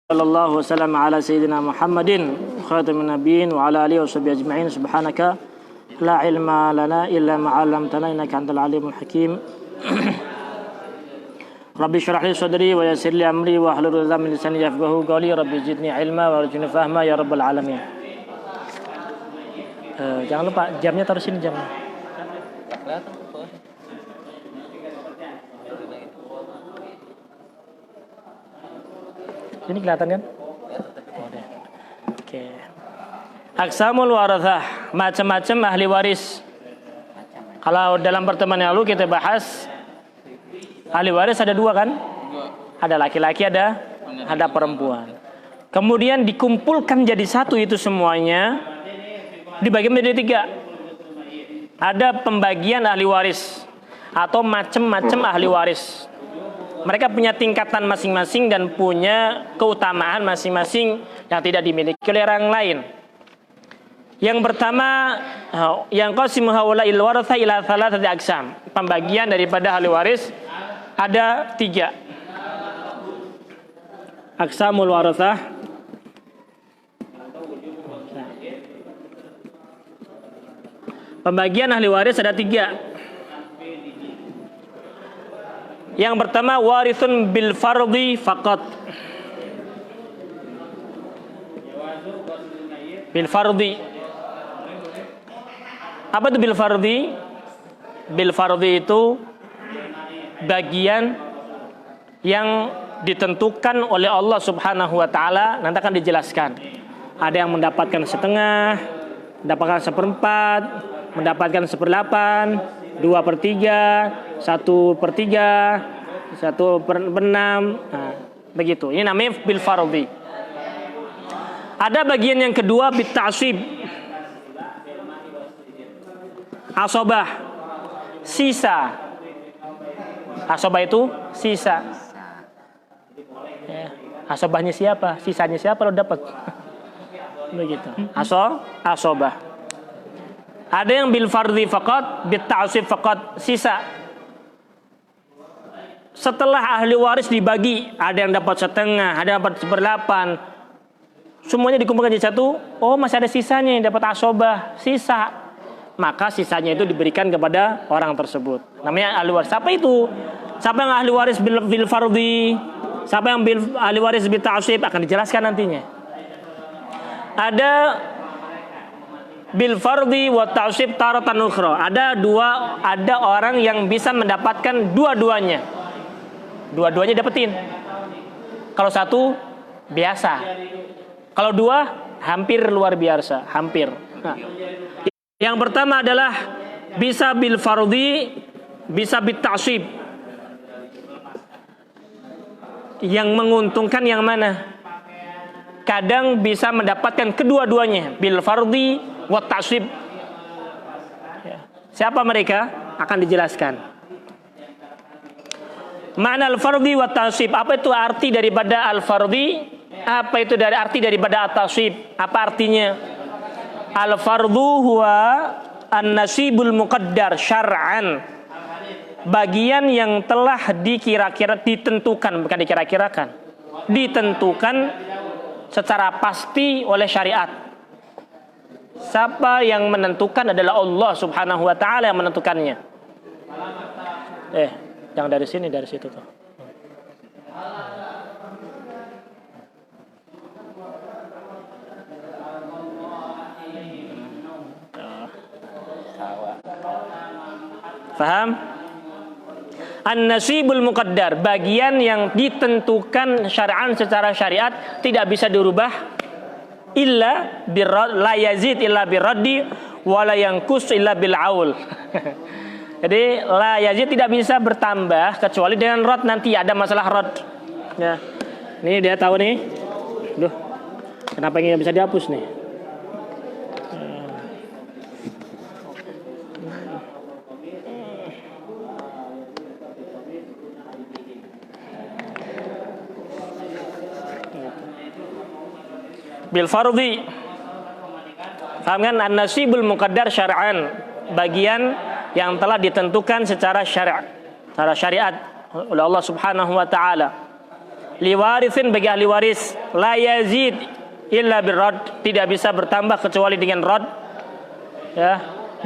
Sallallahu wasallam ala sayyidina Muhammadin khatamin nabiyyin wa ala alihi washabbihi ajma'in. Subhanaka la ilma lana illa ma 'allamtana innaka antal alimul hakim. Rabbi shrah li sadri wa yassir li amri wa hlul 'uqdatam min lisani yafqahu qawli. Rabbi zidni ilma wa rzuqni fahma ya rabbal alamin. Jangan lupa jamnya taruh sini jamnya. Ini kelihatan kan? Oke. Aqsamul warathah, macam-macam ahli waris. Kalau dalam pertemuan yang lalu kita bahas ahli waris ada dua kan? Ada laki-laki, ada perempuan. Kemudian dikumpulkan jadi satu itu semuanya, dibagi menjadi tiga. Ada pembagian ahli waris atau macam-macam ahli waris. Mereka punya tingkatan masing-masing dan punya keutamaan masing-masing yang tidak dimiliki oleh orang lain. Yang pertama, yang qasimu haula'il waratha ila thalathati aqsam. Pembagian daripada ahli waris ada tiga. Aqsamul warathah. Pembagian ahli waris ada tiga. Yang pertama warithun bil fardhi faqat. Bil fardhi. Apa itu bil fardhi? Bil fardhi itu bagian yang ditentukan oleh Allah Subhanahu wa taala, nanti akan dijelaskan. Ada yang mendapatkan setengah, mendapatkan seperempat, mendapatkan seperdelapan, 2/3, 1/3, 1/6. Nah, begitu. Ini namanya bil fardhi. Ada bagian yang kedua bit ta'sib. Asobah. Sisa. Asobah itu sisa. Ya. Asobahnya siapa? Sisanya siapa lo dapat? Begitu. Asobah. Ada yang bil fardhi faqat, bit ta'sib faqat, sisa. Setelah ahli waris dibagi, ada yang dapat setengah, ada yang dapat seperdelapan, semuanya dikumpulkan jadi satu. Oh, masih ada sisanya yang dapat asobah, sisa. Maka sisanya itu diberikan kepada orang tersebut. Namanya ahli waris. Siapa itu? Siapa yang ahli waris bil fardhi? Siapa yang ahli waris bil ta'sib? Akan dijelaskan nantinya. Ada bil fardhi wa ta'sib taratan ukhra. Ada orang yang bisa mendapatkan dua-duanya. Dua-duanya dapetin. Kalau satu biasa. Kalau dua hampir luar biasa, hampir. Nah, yang pertama adalah bisa bil fardhi, bisa bit ta'sib. Yang menguntungkan yang mana? Kadang bisa mendapatkan kedua-duanya, bil fardhi wa ta'sib. Siapa mereka? Akan dijelaskan. Makna al-fardhi wa ta'sib. Apa itu arti daripada al-fardhi? Apa itu arti daripada at-ta'sib? Apa artinya? Al-fardhu huwa an-nasibul muqaddar syar'an. Bagian yang telah ditentukan, bukan dikira-kirakan. Ditentukan secara pasti oleh syariat. Siapa yang menentukan adalah Allah Subhanahu wa taala yang menentukannya. Jangan dari sini, dari situ tuh. Paham? An-nasibul muqaddar, bagian yang ditentukan syar'an secara syariat, tidak bisa dirubah. Illa la yazid illa birraddi wa la yanqus illa bil aul. Jadi la yazid tidak bisa bertambah kecuali dengan rad, nanti ada masalah rad. Ya. Ini dia tahu nih. Duh. Kenapa ini bisa dihapus nih? Bil fardhi. Paham kan? An-nasibul muqaddar syar'an, bagian yang telah ditentukan secara syariat oleh Allah Subhanahu wa taala. liwarithin bagi ahli waris, la yazid illa birrad, tidak bisa bertambah kecuali dengan rad, ya,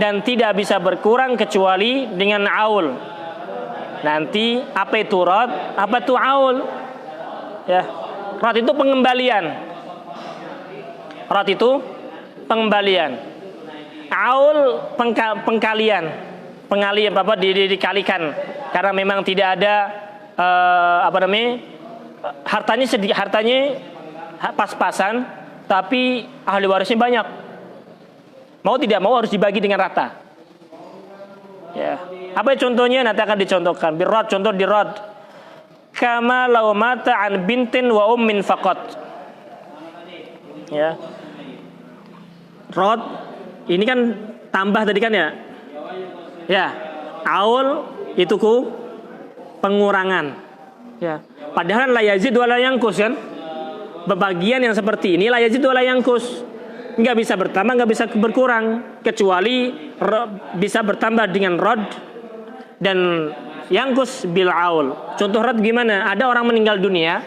dan tidak bisa berkurang kecuali dengan aul. Nanti apa itu rad, apa itu aul? Ya, rad itu pengembalian. Rad itu pengembalian. Aul pengkalian. Pengalian apa dikalikan karena memang tidak ada hartanya pas-pasan, tapi ahli warisnya banyak. Mau tidak mau harus dibagi dengan rata. Ya. Apa contohnya? Nanti akan dicontohkan. Birrad, contoh di rad. Kama law mata an bintin wa ummin faqat. Ya. Rad ini kan tambah tadi kan ya. Ya. Aul itu pengurangan. Ya. Padahal la yazid wa la yanqus kan? Pembagian yang seperti ini la yazid wa la yanqus. Enggak bisa bertambah, enggak bisa berkurang kecuali bisa bertambah dengan rad dan yanqus bil aul. Contoh rad gimana? Ada orang meninggal dunia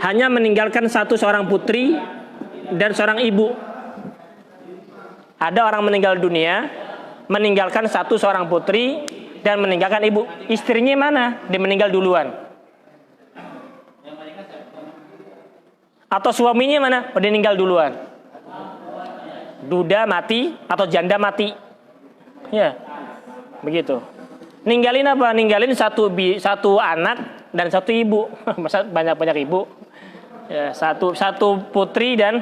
hanya meninggalkan seorang putri dan seorang ibu. Ada orang meninggal dunia meninggalkan seorang putri dan meninggalkan ibu. Istrinya mana? Dia meninggal duluan. Atau suaminya mana? Dia meninggal duluan. Duda mati atau janda mati. Ya. Begitu. Ninggalin apa? Ninggalin satu anak dan satu ibu. Masa banyak ibu? Ya, satu putri dan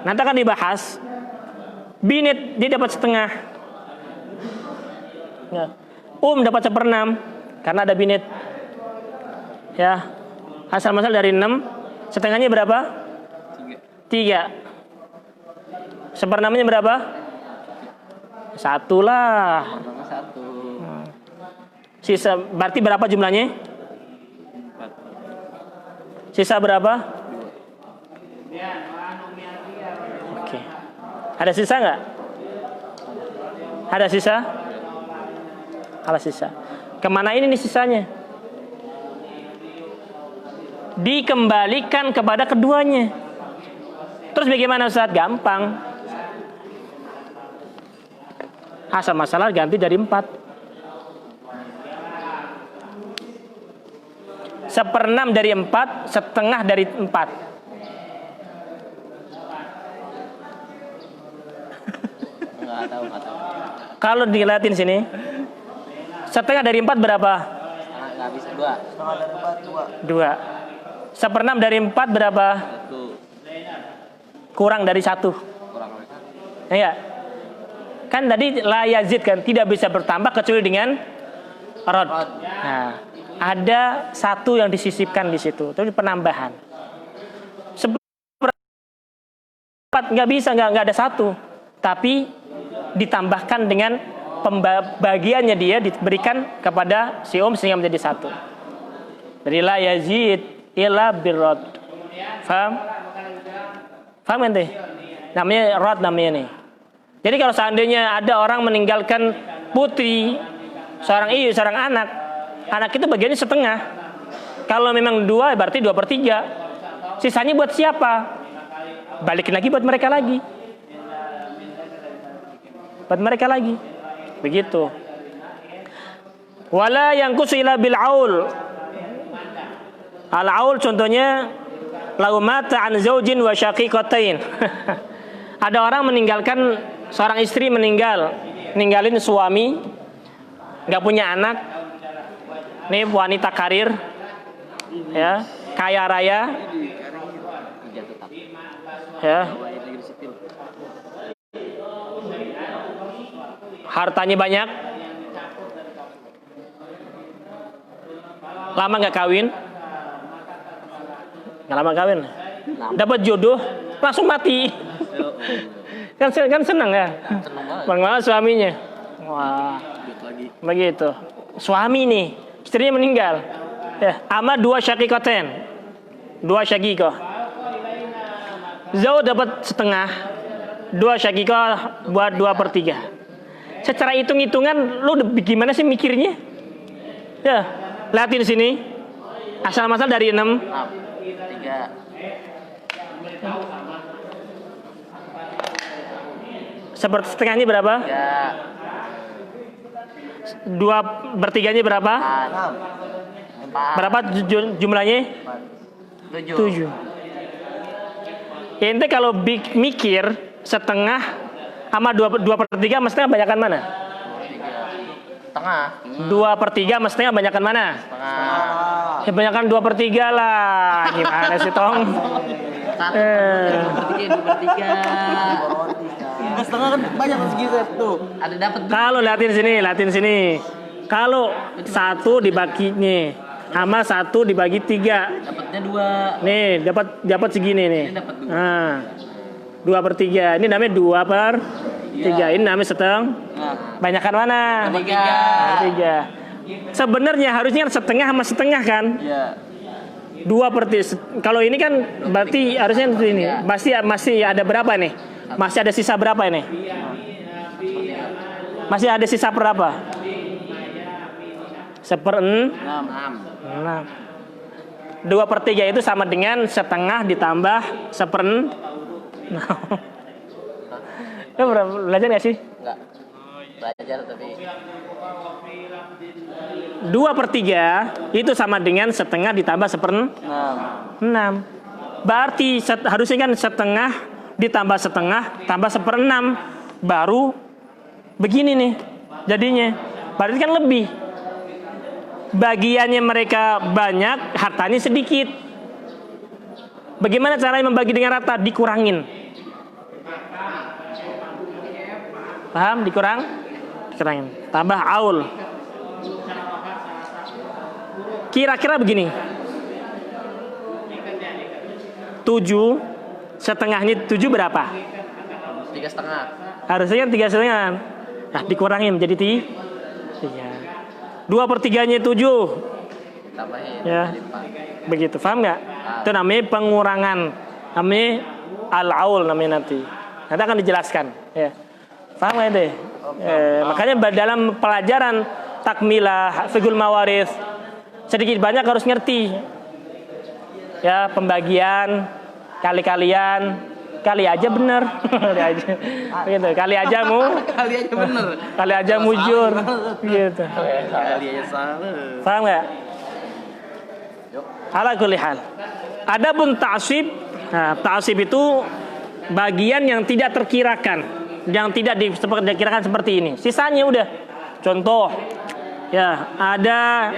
nanti akan dibahas. Binit dia dapat setengah. Ya. Dapat 1/6 karena ada binit. Ya. Asal-masal dari 6, setengahnya berapa? 3. 1/6-nya berapa? 1 lah. Sisa berarti berapa jumlahnya? Sisa berapa? Oke. Ada sisa nggak? Ada sisa? Ada sisa. Kemana ini nih sisanya? Dikembalikan kepada keduanya. Terus bagaimana Ustaz? Gampang. Asal masalah ganti dari 4. 1/6 dari 4, setengah dari 4. Nggak tahu. Kalau dilihatin sini, setengah dari 4 berapa? Nggak bisa 2. Setengah dari 4 2. 1/6 dari 4 berapa? 1. Kurang dari 1. Ya. Kan tadi la yazid kan, tidak bisa bertambah kecuali dengan rad. Nah, ada 1 yang disisipkan di situ, itu penambahan. 1/4 nggak bisa, nggak ada 1, tapi ditambahkan dengan pembagiannya dia diberikan kepada si sehingga menjadi 1. Jadi la yazid illa birrad. Faham? Faham ente? Namanya rad namanya nih. Jadi kalau seandainya ada orang meninggalkan putri, seorang anak itu bagiannya setengah. Kalau memang 2 berarti 2/3. Sisanya buat siapa? Balikin lagi buat mereka lagi. Begitu. Wala yanqusu illa bil aul. Al-aul contohnya lau mata an zaujin wa syaqiqatain. Ada orang meninggalkan seorang istri ninggalin suami, nggak punya anak. Ini wanita karir, ya, kaya raya, ya, hartanya banyak, lama nggak kawin, dapat jodoh langsung mati. Kan senang ya, bagaimana suaminya? Wah, begitu. Suami nih, istrinya meninggal. Ya, ama 2 syaqiqatain, 2 syaqiqah. Zauj dapat setengah, 2 syaqiqah buat 2/3. Secara hitung-hitungan, lu gimana sih mikirnya? Ya, lihatin sini. Asal-masal dari 6. 3. Seperti setengahnya berapa? 3. 2/3-nya berapa? 4. Berapa jumlahnya? 7. 7. Ente kalau mikir setengah sama 2/3 mestinya banyakan mana? 3. 2/3 mestinya banyakan mana? Setengah. Ya banyakan 2/3 lah. Gimana sih Tong? 2/3. Enggak setengah kan banyak segitu tuh. Ada dapat Kalau liatin sini. Kalau 1 dibaginya sama 1 dibagi 3. dapatnya 2. Nih, dapat segini nih. Ini dapat 2. Nah, 2/3. Ini namanya 2/3. Ini namanya setengah. Banyakan mana? 3. Sebenarnya harusnya kan setengah sama setengah kan? Iya. 2/3. Kalau ini kan berarti harusnya ini. Masih ada berapa nih? Masih ada sisa berapa ini? Masih ada sisa berapa? 1/6. 6. 2/3 itu sama dengan setengah ditambah 1/6. Lu belajar nggak sih? Enggak. Belajar tapi 2/3 itu sama dengan setengah ditambah 1/6. 6. Berarti harusnya kan setengah ditambah setengah tambah 1/6 baru begini nih jadinya. Berarti kan lebih. Bagiannya mereka banyak, hartanya sedikit. Bagaimana caranya membagi dengan rata? Dikurangin. Paham? Dikurangin. Tambah aul. Kira-kira begini. 7 setengahnya 7 berapa? 3,5. Harusnya kan 3,5. Nah, dikurangin menjadi 3. 2/3-nya 7. Tambahin Ya. jadi 4. Begitu, paham nggak? Itu namanya pengurangan. Namanya al-aul namanya nanti. Nanti akan dijelaskan. Ya. Paham nggak deh? Makanya dalam pelajaran takmilah fiqhul mawarith sedikit banyak harus ngerti. Ya, pembagian kali-kalian. Kali aja bener. Kali aja. Gitu. Kali aja bener. Kali aja mujur. Gitu. Kali aja salah. Paham nggak? Ala kulli hal. Adapun ta'sib, nah, ta'sib itu bagian yang tidak terkirakan, yang tidak dikirakan seperti ini. Sisanya udah. Contoh, ya ada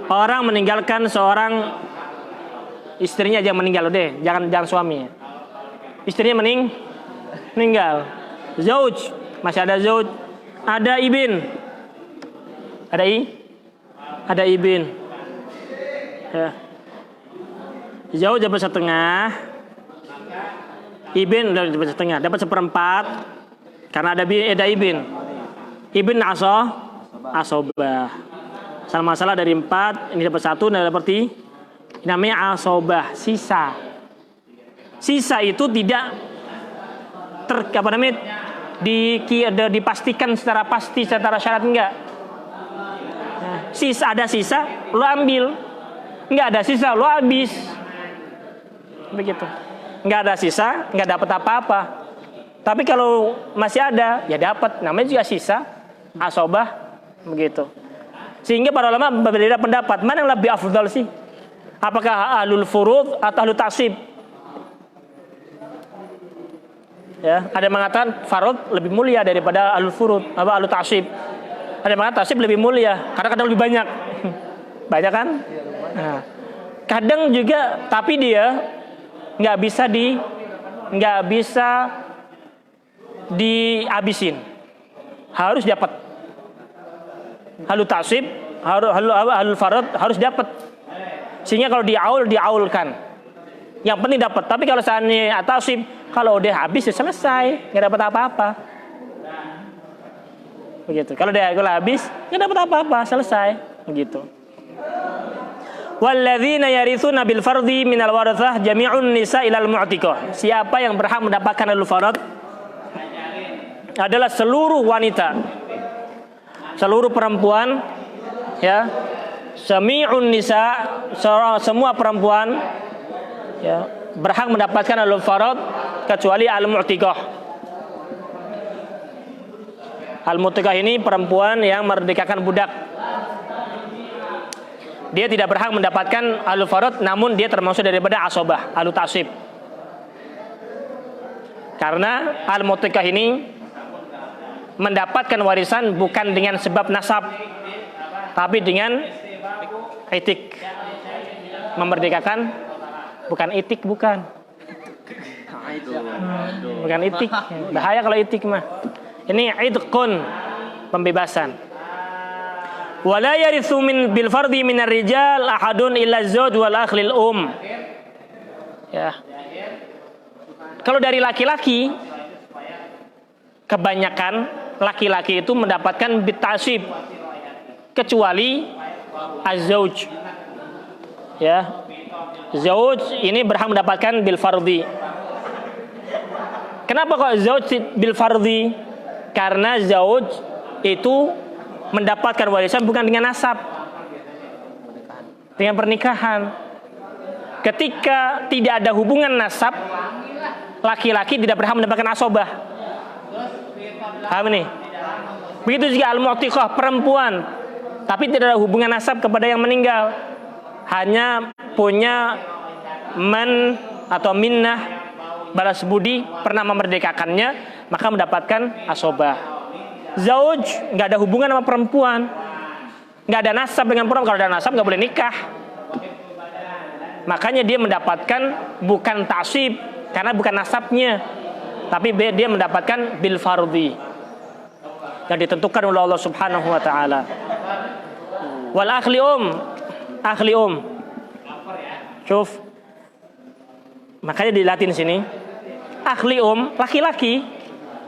orang meninggalkan seorang istrinya aja meninggal deh, jangan suaminya. Istrinya meninggal. Zauj, masih ada zauj. Ada ibin. Ada ibin. Ya. Zauj dapat setengah. Ibin udah dapat setengah, dapat 1/4 karena ada ibin. Ibin asobah. Salah masalah dari 4, ini dapat 1, ini dapat 3. Ini namanya asobah, sisa. Sisa itu tidak dipastikan secara pasti, secara syarat enggak. Nah, ada sisa, lo ambil. Enggak ada sisa, lo habis. Begitu. Enggak ada sisa, enggak dapat apa-apa. Tapi kalau masih ada, ya dapat. Namanya juga sisa, asobah, begitu. Sehingga para ulama berbeda pendapat, mana yang lebih afdal sih? Apakah ahlul furud atau ahlul ta'sib? Ya, ada yang mengatakan farad lebih mulia daripada ahlul furud, ahlul ta'sib. Ada yang mengatakan ta'sib lebih mulia karena kadang lebih banyak. Banyak kan? Nah, kadang juga tapi dia nggak bisa dihabisin. Harus dapat. Ahlul ta'sib, ahlul farad harus dapat. Sehingga kalau diaulkan. Yang penting dapat. Tapi kalau seandainya ta'sib, kalau udah habis ya selesai, nggak dapat apa-apa. Begitu. Kalau habis, nggak dapat apa-apa, selesai. Begitu. Walladzina yarithuna bil fardhi minal warathah jami'un nisa ilal mu'tiqah. Siapa yang berhak mendapatkan al-farad adalah seluruh wanita, seluruh perempuan, ya, Sami'un nisa, semua perempuan ya, berhak mendapatkan al-farad kecuali al-mu'tiqah. Al-mu'tiqah ini perempuan yang merdekakan budak. Dia tidak berhak mendapatkan al-farad, namun dia termasuk daripada asobah, al-ta'sib. Karena al-mu'tiqah ini mendapatkan warisan bukan dengan sebab nasab, tapi dengan etik. Memerdekakan bukan etik, bukan. Bukan etik. Bahaya kalau etik mah. Ini idqun, pembebasan. Wala yarithu min bil fardi minar rijal ahadun illa zawj wal akhlil Ya. Kalau dari laki-laki, kebanyakan laki-laki itu mendapatkan bitasib kecuali az-zauj. Ya. Zauj ini berhak mendapatkan bil fardhi. Kenapa kok zauj bil fardhi? Karena zauj itu mendapatkan warisan bukan dengan nasab, dengan pernikahan. Ketika tidak ada hubungan nasab, laki-laki tidak berhak mendapatkan asobah. Paham nih? Begitu juga al-mu'tiqah, perempuan, tapi tidak ada hubungan nasab kepada yang meninggal, hanya punya man atau minnah, balas budi, pernah memerdekakannya, maka mendapatkan asobah. Zauj nggak ada hubungan sama perempuan, nggak ada nasab dengan perempuan. Kalau ada nasab nggak boleh nikah, makanya dia mendapatkan bukan ta'sib karena bukan nasabnya, tapi dia mendapatkan bil fardhi yang ditentukan oleh Allah Subhanahu wa taala. Wal akhli Syuf. Makanya dilatin sini. Akhli laki-laki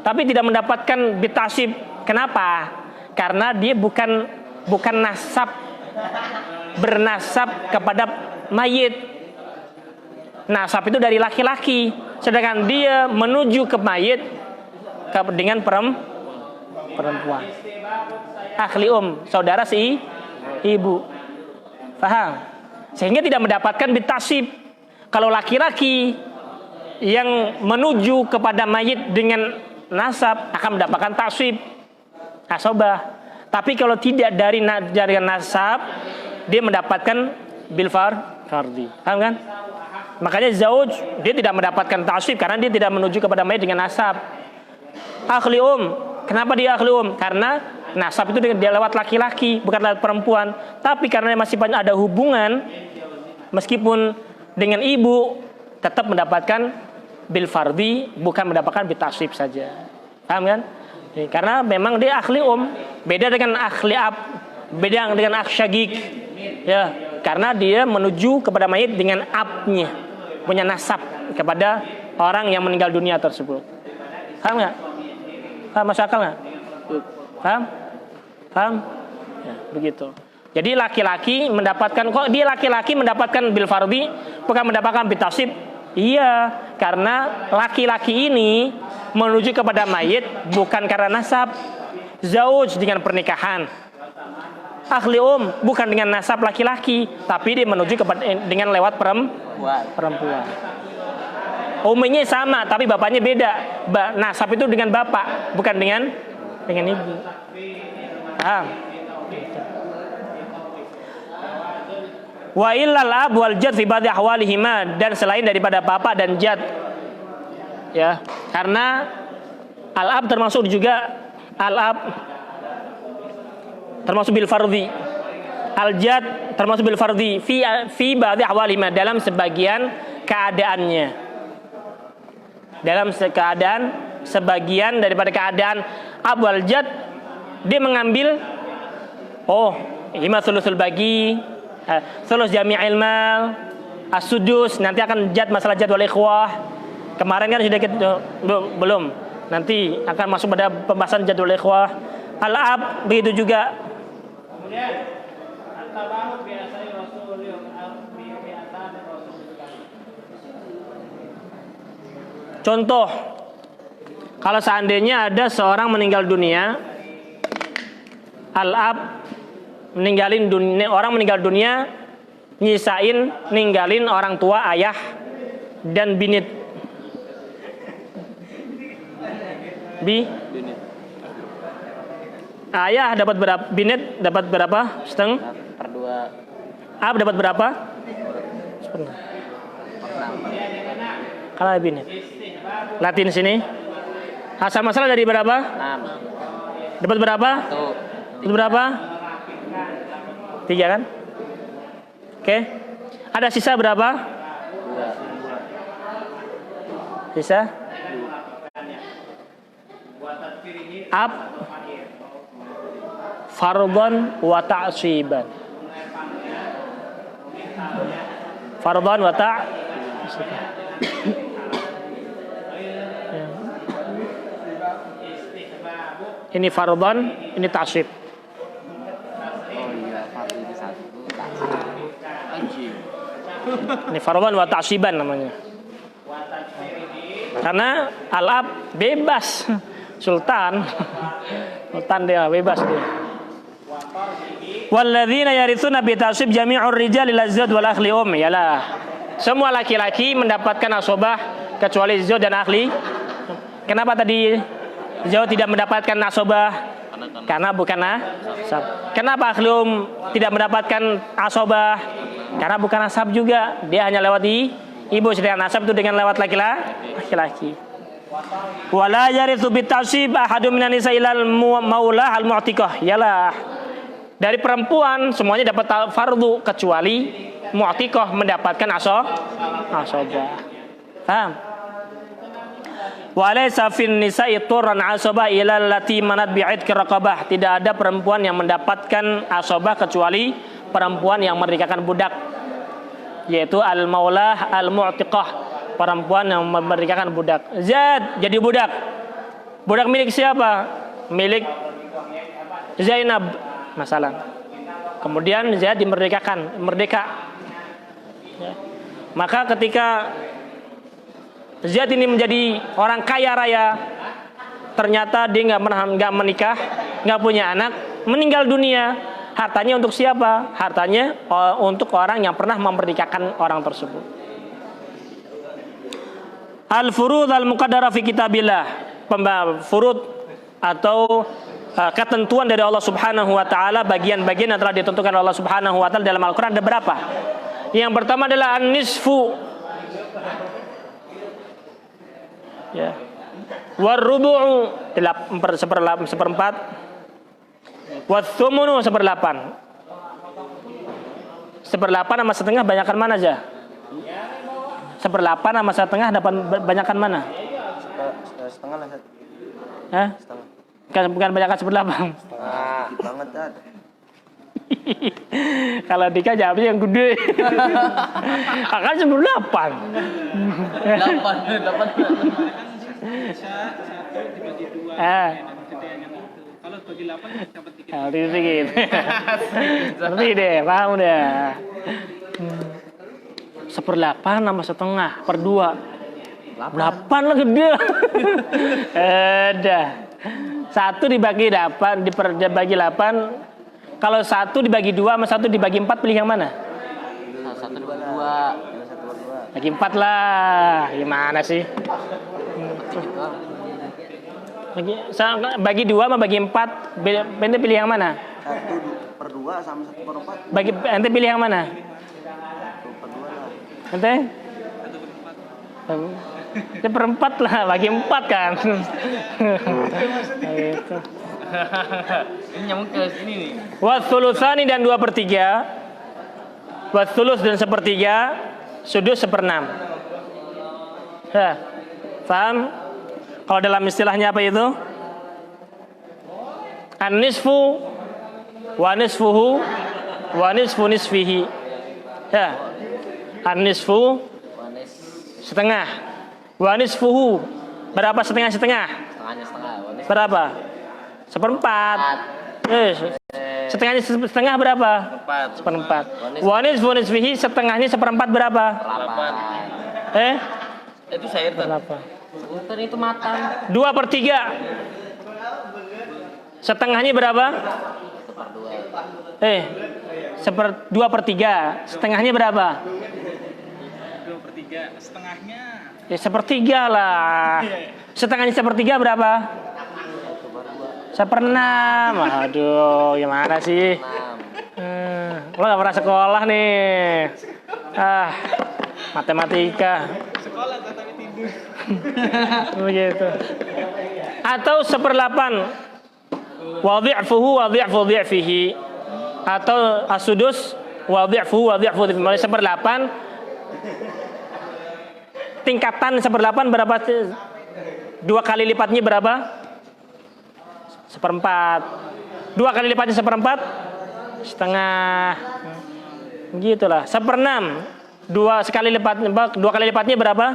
tapi tidak mendapatkan bitasib. Kenapa? Karena dia bukan nasab, bernasab kepada mayit. Nasab itu dari laki-laki, sedangkan dia menuju ke mayit dengan perempuan. Akhli saudara si ibu. Paham? Sehingga tidak mendapatkan bitasib. Kalau laki-laki yang menuju kepada mayit dengan nasab akan mendapatkan tasib, asobah. Tapi kalau tidak dari nasab, dia mendapatkan bil fardhi. Paham kan? Makanya zauj dia tidak mendapatkan tasib karena dia tidak menuju kepada mayit dengan nasab. Akhli kenapa dia akhli Karena nasab itu dia lewat laki-laki, bukan lewat perempuan. Tapi karena masih ada hubungan, meskipun dengan ibu, tetap mendapatkan bil fardhi, bukan mendapatkan bitasib saja. Paham kan? Karena memang dia akhli beda dengan akhli ab, beda dengan aksyagik. Ya, karena dia menuju kepada mayit dengan abnya, punya nasab kepada orang yang meninggal dunia tersebut. Paham nggak? Paham, masuk akal nggak? Paham? Ya, begitu. Jadi laki-laki mendapatkan, kok dia laki-laki mendapatkan bil fardhi bukan mendapatkan bitasib? Iya, karena laki-laki ini menuju kepada mayit bukan karena nasab. Zauj dengan pernikahan. Akhli bukan dengan nasab laki-laki, tapi dia menuju kepada dengan lewat perempuan. Umumnya sama, tapi bapaknya beda. Nasab itu dengan bapak, bukan dengan ibu. Paham? Wa illal ab wal jad fi ba'd ahwalihima, dan selain daripada bapak dan jad. Ya, karena al-ab termasuk juga termasuk bil fardhi. Al-jad termasuk bil fardhi fi ba'd ahwalihima, dalam sebagian keadaannya. Dalam keadaan sebagian daripada keadaan ab wal jad, dia mengambil lima thuluthul bagi, thuluth jami'il mal, as-sudus, nanti akan masalah jad wal ikhwah. Kemarin kan sudah kita belum. Nanti akan masuk pada pembahasan jad wal ikhwah. Al-ab begitu juga. Contoh, kalau seandainya ada seorang meninggal dunia, al-ab Meninggalin dunia, orang meninggal dunia nyisain ninggalin orang tua, ayah dan binit. Ayah dapat berapa? Binit dapat berapa? Setengah. Per 2 Ab dapat berapa? Setengah. Kalau binit. Latin sini. Asal masalah dari berapa? 6 Dapat berapa? Itu berapa? 3 kan? Oke. Ada sisa berapa? 2 Sisa? Ab fardhan wa ta'siban. Fardhan wa ta'siban. Ini fardhan, ini ta'sib. Oh iya, fardu itu 1. Anjing. Ini fardhan wa ta'siban namanya. Karena al-ab bebas. Sultan dia bebas dia. Walladzina yarithuna bi ta'sib jami'ur rijali lazzat wal akhli yalah. Semua laki-laki mendapatkan asobah kecuali zawj dan ahli. Kenapa tadi zawj tidak mendapatkan asobah? Karena bukan nasab. Kenapa ahli tidak mendapatkan asobah? Karena bukan nasab juga. Dia hanya lewat ibu, sedangkan nasab itu dengan lewat laki-laki. Wala yarithu bitasib ahadun minan nisa ilal maulah al mu'tiqah. Yalah. Dari perempuan semuanya dapat fardu kecuali mu'tiqah mendapatkan asobah. Paham? Wa laysa fin nisa'i turran asobah ilal lati manat bi'idki raqabah. Tidak ada perempuan yang mendapatkan asobah kecuali perempuan yang memerdekakan budak, yaitu al maulah al mu'tiqah. Perempuan yang memerdekakan budak. Zaid jadi budak. Budak milik siapa? Milik Zainab masalah. Kemudian Zaid dimerdekakan, merdeka. Ya. Maka ketika Zaid ini menjadi orang kaya raya, ternyata dia nggak menikah, nggak punya anak, meninggal dunia. Hartanya untuk siapa? Hartanya untuk orang yang pernah memerdekakan orang tersebut. Al-furud al-muqaddara fi kitabillah. Furud atau ketentuan dari Allah Subhanahu wa taala, bagian-bagian yang telah ditentukan Allah Subhanahu wa taala dalam Al-Qur'an ada berapa? Yang pertama adalah an-nisfu. Ya. War-rubu'u seperempat. Wath-thumunu seperlapan. Seperlapan sama setengah banyakkan mana aja? Seperlapan sama setengah dapat banyakkan mana? Setengah lah. Hah? Bukan banyakkan seperlapan. Dikit banget kan. Kalau Dika jawabnya yang gede. Akan seperlapan. 8. Kalau bagi 8 dapat dikit. Sedikit. Ngerti deh, paham deh. Seperlapan sama setengah per 2. 8 lah gede. Ada. 1 dibagi 8 dibagi 8. Kalau 1 dibagi 2 sama 1 dibagi 4 pilih yang mana? 1 dibagi 2. Bagi 4 lah. Gimana sih? Bagi 2 sama bagi 4 ente pilih yang mana? 1 per 2 sama 1 per 4. Bagi ente pilih yang mana? 1 per 2 lah. Ente? 1 per 4 lah, bagi 4 kan. Gitu. Ini nyambung ke sini nih. Wathulutsani dan 2/3. Wathuluts dan 1/3. Sudus 1/6. Ya. Paham? Kalau dalam istilahnya apa itu? An-nisfu wa nisfuhu wa nisfu nisfihi. Ya. An-nisfu setengah. Wa nisfuhu berapa setengah-setengah? Setengahnya setengah. Berapa? 1/4. Setengahnya setengah berapa? 1/4. Wa nisfu nisfihi setengahnya 1/4 berapa? 8. Itu saya berapa? Sebentar itu matang. 2/3. Setengahnya berapa? Dua per tiga. Setengahnya berapa? 2/3 setengahnya. Ya sepertiga lah. Setengahnya sepertiga berapa? 1/6. Aduh, gimana sih? Lo gak pernah sekolah nih. Matematika. Sekolah tapi tidur. Begitu. Atau 1/8. Wadhi'fuhu wadhi'fu dhi'fihi. Atau asudus wadhi'fuhu wadhi'fu dhi'fihi. 1/8. Tingkatan 1/8 berapa? 2 kali lipatnya berapa? 1/4. 2 kali lipatnya 1/4? Setengah. Gitulah. 1/6. 2 kali lipatnya berapa?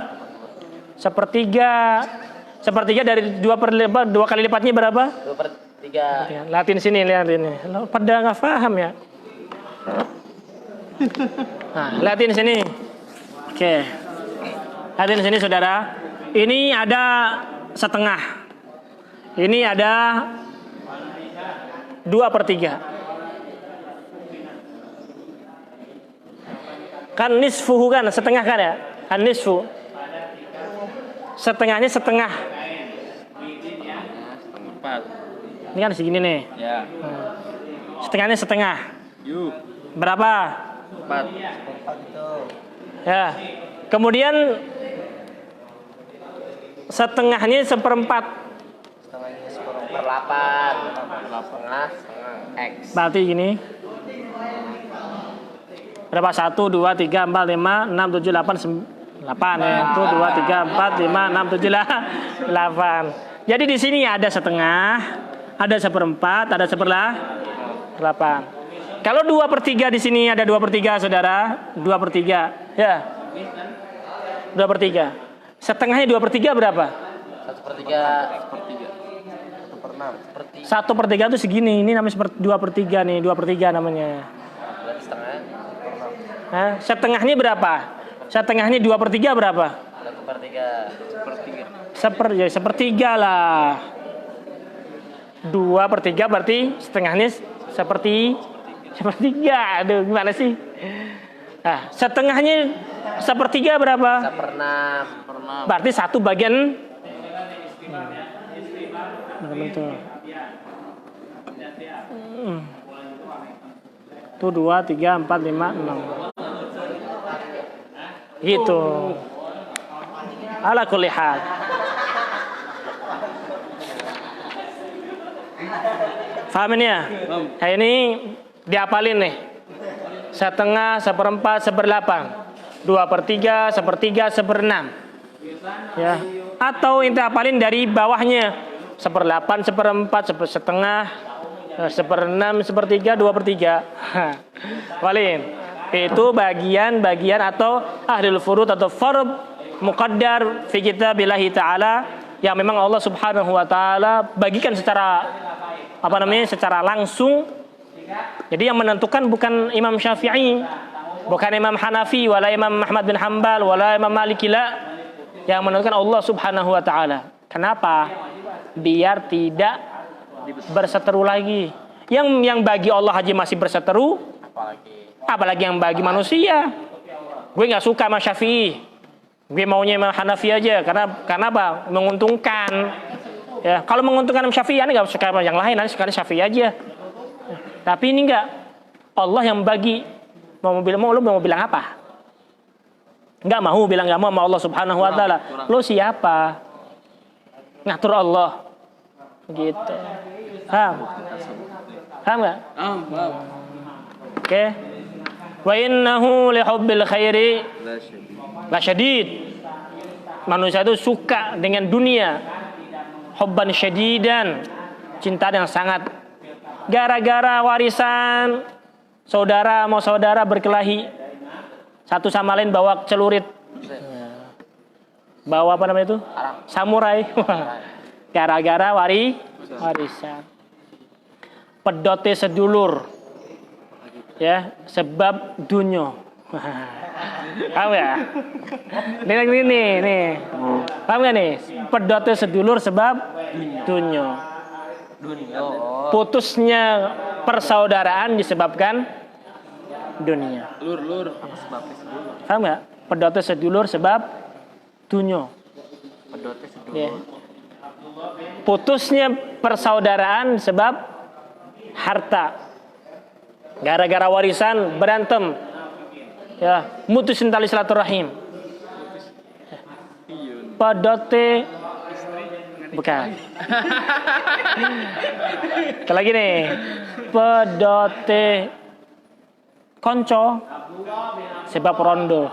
1/3. 1/3 dari 2 kali lipatnya berapa? 2/3. Lihatin sini, lihat ini. Lo pada nggak paham ya? Nah, lihatin sini. Oke. Lihatin sini saudara. Ini ada setengah. Ini ada 2/3. Kan nisfuhu kan, setengah kan ya? Kan nisfu. Setengahnya setengah. 4. Ini kan segini nih. Ya. Setengahnya setengah. Yuk. Berapa? 4. Ya. Kemudian setengahnya 1/4. Setengahnya 1/8. Setengah X. Berarti gini. Berapa? 1, 2, 3, 4, 5, 6, 7, 8, 8 ya. 1, 2, 3, 4, 5, 6, 7, 8. Jadi di sini ada setengah, ada 1/4, ada 1/8. Kalau 2/3 di sini ada 2/3 saudara, 2/3 ya. 2/3. Setengahnya 2/3 berapa? 1/3. 1/3 itu segini. Ini namanya 2/3 nih, 2/3 namanya. Berarti setengah. Setengahnya berapa? Setengahnya 2/3 berapa? 1/3. Sepertiga lah. 2/3 berarti setengahnya sepertiga. Aduh, gimana sih? Nah, setengahnya 1/3 berapa? 1/6. Berarti 1 bagian. Betul. Tuh 2, 3, 4, 5, 6. Gitu. Ala kulli hal. Paham ini ya? Nah, ini diapalin nih. Setengah, 1/4, 1/8. 2/3, 1/3, 1/6. Ya. Atau inti apalin dari bawahnya. 1/8, 1/4, 1/2, 1/6, 1/3, 2/3. Walin. Itu bagian-bagian atau ahlul furud atau fard muqaddar fi kitabillahi ta'ala yang memang Allah Subhanahu wa taala bagikan secara secara langsung. Jadi yang menentukan bukan Imam Syafi'i, bukan Imam Hanafi, wala Imam Ahmad bin Hanbal, wala Imam Maliki la. Yang menentukan Allah Subhanahu wa taala. Kenapa? Biar tidak berseteru lagi. Yang bagi Allah aja masih berseteru, apalagi yang bagi manusia. Gue nggak suka sama Syafi'i, gue maunya sama Hanafi aja karena apa? Menguntungkan. Ya, kalau menguntungkan sama Syafi'i, ane nggak suka sama yang lain, ane suka Syafi'i aja. Tapi ini nggak, Allah yang bagi. Lu mau bilang apa? Nggak mau bilang nggak mau sama Allah Subhanahu Wa Taala. Lu siapa? Ngatur Allah. Gitu. Paham? Paham nggak? Oke. Wa innahu li hubbil khairi lasyadid. Manusia itu suka dengan dunia. Hubban syadidan. Cinta yang sangat. Gara-gara warisan, saudara mau saudara berkelahi. Satu sama lain bawa celurit. Bawa apa namanya itu? Samurai. Gara-gara warisan. Pedote sedulur. Ya, sebab dunyo. Paham ya? Ini nih. Paham gak nih? Pedote sedulur sebab dunyo. persaudaraan disebabkan dunia. Lur. Paham nggak? Pedote sedulur sebab dunia. Pedote sedulur. Ya. Putusnya persaudaraan sebab harta. Gara-gara warisan berantem. Ya, mutusin tali silaturahim. Pedote bukan. Kita lagi nih. Pedote konco sebab rondo.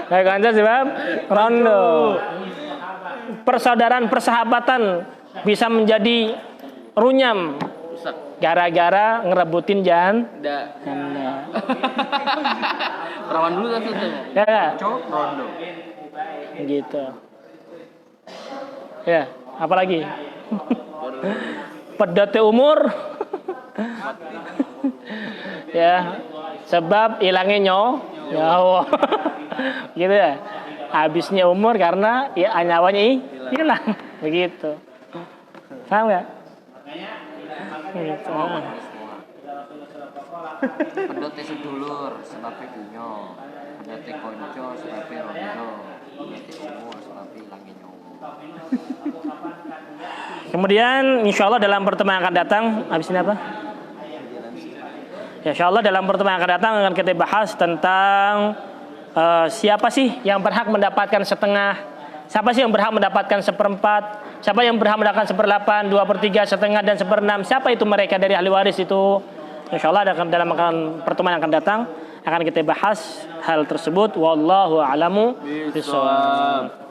Kayak konco sebab rondo. Persaudaraan, persahabatan bisa menjadi runyam gara-gara ngerebutin janda. Perawan dulu kan tuh. Ya, Rondo. gitu. Ya, apalagi? Pedote umur. Ya, sebab hilangnya nyawa. Gitu ya. Habisnya umur karena ya nyawanya hilang. Begitu. Paham nggak? Gitu. Pedote sedulur sebabnya dunia. Pedote konco sebabnya rondo. Pedote umur sebabnya hilangnya nyawa. Kemudian insya Allah dalam pertemuan yang akan datang, habis ini apa? Ya, insya Allah dalam pertemuan yang akan datang akan kita bahas tentang siapa sih yang berhak mendapatkan setengah, siapa sih yang berhak mendapatkan seperempat, siapa yang berhak mendapatkan 1/8, 2/3, setengah dan 1/6, siapa itu mereka dari ahli waris itu. Insya Allah dalam pertemuan yang akan datang akan kita bahas hal tersebut. Wallahu a'lamu bishawab.